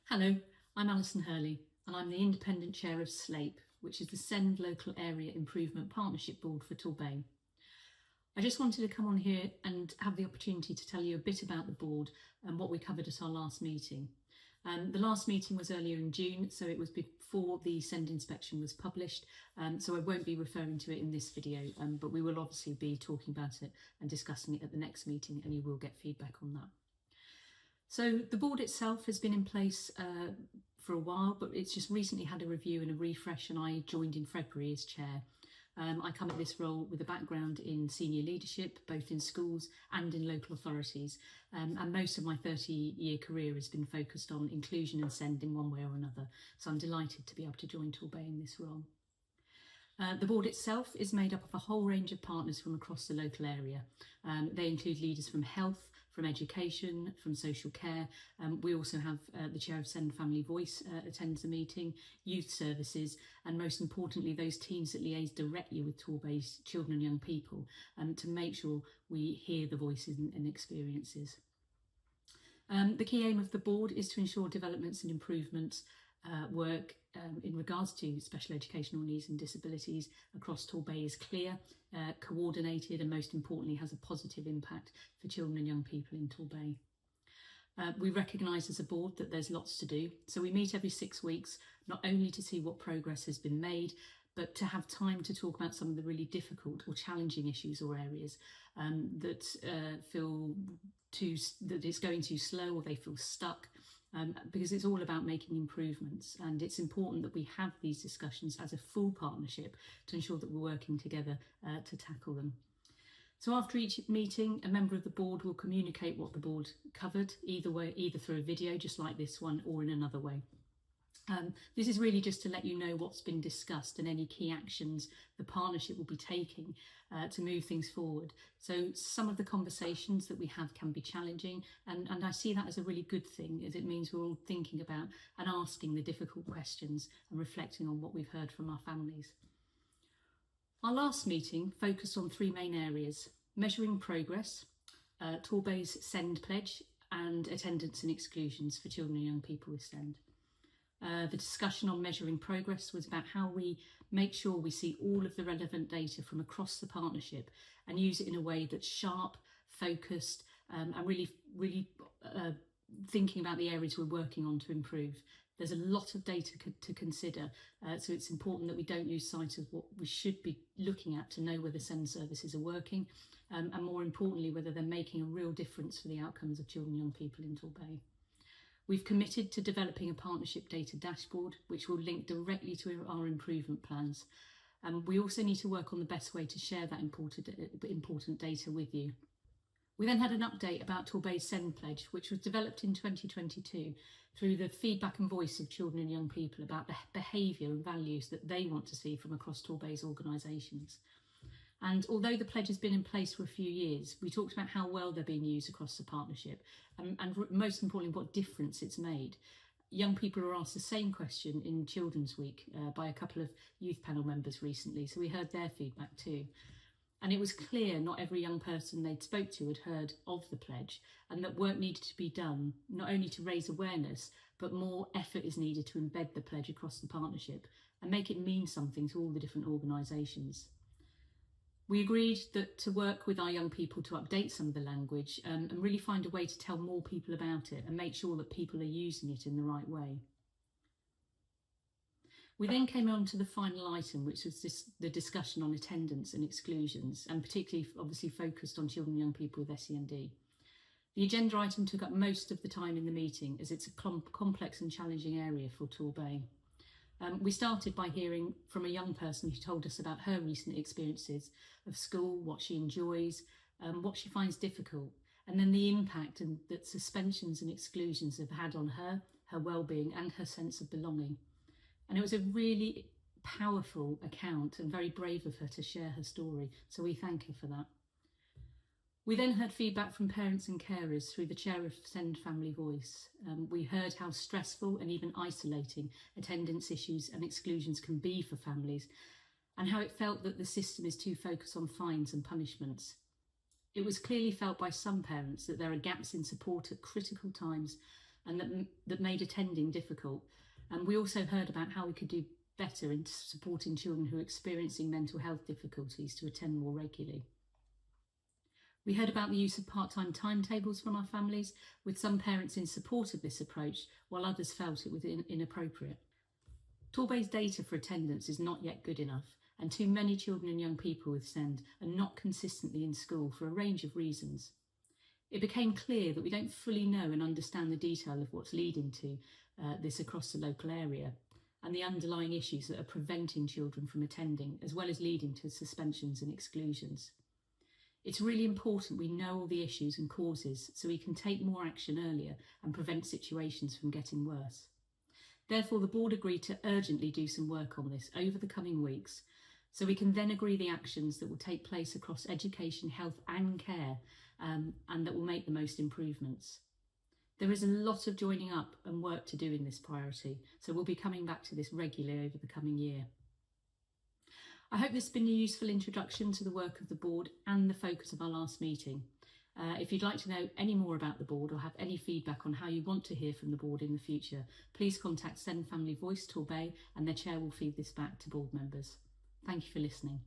Hello, I'm Alison Hurley and I'm the Independent Chair of SLAIP, which is the SEND Local Area Improvement Partnership Board for Torbay. I just wanted to come on here and have the opportunity to tell you a bit about the board and what we covered at our last meeting. The last meeting was earlier in June, so it was before the SEND inspection was published, so I won't be referring to it in this video, but we will obviously be talking about it and discussing it at the next meeting, and you will get feedback on that. So the board itself has been in place for a while, but it's just recently had a review and a refresh, and I joined in February as chair. I come at this role with a background in senior leadership, both in schools and in local authorities, and most of my 30-year career has been focused on inclusion and SEND in one way or another, so I'm delighted to be able to join Torbay in this role. The board itself is made up of a whole range of partners from across the local area. They include leaders from health, from education, from social care. We also have the chair of SEND Family Voice attends the meeting, youth services, and most importantly, those teams that liaise directly with Torbay's children and young people to make sure we hear the voices and experiences. The key aim of the board is to ensure developments and improvements work in regards to special educational needs and disabilities across Torbay is clear, coordinated, and most importantly has a positive impact for children and young people in Torbay. We recognise as a board that there's lots to do, so we meet every 6 weeks, not only to see what progress has been made, but to have time to talk about some of the really difficult or challenging issues or areas that feel that it's going too slow or they feel stuck. Because it's all about making improvements, and it's important that we have these discussions as a full partnership to ensure that we're working together to tackle them. So after each meeting, a member of the board will communicate what the board covered, either through a video just like this one or in another way. This is really just to let you know what's been discussed and any key actions the partnership will be taking to move things forward. So some of the conversations that we have can be challenging, and I see that as a really good thing, as it means we're all thinking about and asking the difficult questions and reflecting on what we've heard from our families. Our last meeting focused on 3 main areas: measuring progress, Torbay's SEND pledge, and attendance and exclusions for children and young people with SEND. The discussion on measuring progress was about how we make sure we see all of the relevant data from across the partnership and use it in a way that's sharp, focused, and really thinking about the areas we're working on to improve. There's a lot of data to consider, so it's important that we don't lose sight of what we should be looking at to know whether SEND services are working, and more importantly, whether they're making a real difference for the outcomes of children and young people in Torbay. We've committed to developing a partnership data dashboard, which will link directly to our improvement plans. We also need to work on the best way to share that important data with you. We then had an update about Torbay's SEND pledge, which was developed in 2022 through the feedback and voice of children and young people about the behaviour and values that they want to see from across Torbay's organisations. And although the pledge has been in place for a few years, we talked about how well they're being used across the partnership and most importantly, what difference it's made. Young people were asked the same question in Children's Week by a couple of youth panel members recently, so we heard their feedback too. And it was clear not every young person they'd spoke to had heard of the pledge, and that work needed to be done, not only to raise awareness, but more effort is needed to embed the pledge across the partnership and make it mean something to all the different organisations. We agreed that to work with our young people to update some of the language and really find a way to tell more people about it and make sure that people are using it in the right way. We then came on to the final item, which was the discussion on attendance and exclusions, and particularly obviously focused on children and young people with SEND. The agenda item took up most of the time in the meeting, as it's a complex and challenging area for Torbay. We started by hearing from a young person who told us about her recent experiences of school, what she enjoys, what she finds difficult, and then the impact that suspensions and exclusions have had on her well-being and her sense of belonging. And it was a really powerful account and very brave of her to share her story, so we thank her for that. We then heard feedback from parents and carers through the chair of SEND Family Voice. We heard how stressful and even isolating attendance issues and exclusions can be for families, and how it felt that the system is too focused on fines and punishments. It was clearly felt by some parents that there are gaps in support at critical times and that made attending difficult. And we also heard about how we could do better in supporting children who are experiencing mental health difficulties to attend more regularly. We heard about the use of part-time timetables from our families, with some parents in support of this approach, while others felt it was inappropriate. Torbay's data for attendance is not yet good enough, and too many children and young people with SEND are not consistently in school for a range of reasons. It became clear that we don't fully know and understand the detail of what's leading to this across the local area, and the underlying issues that are preventing children from attending, as well as leading to suspensions and exclusions. It's really important we know all the issues and causes so we can take more action earlier and prevent situations from getting worse. Therefore, the board agreed to urgently do some work on this over the coming weeks, so we can then agree the actions that will take place across education, health and care, and that will make the most improvements. There is a lot of joining up and work to do in this priority, so we'll be coming back to this regularly over the coming year. I hope this has been a useful introduction to the work of the board and the focus of our last meeting. If you'd like to know any more about the board or have any feedback on how you want to hear from the board in the future, please contact SEND Family Voice Torbay, and their chair will feed this back to board members. Thank you for listening.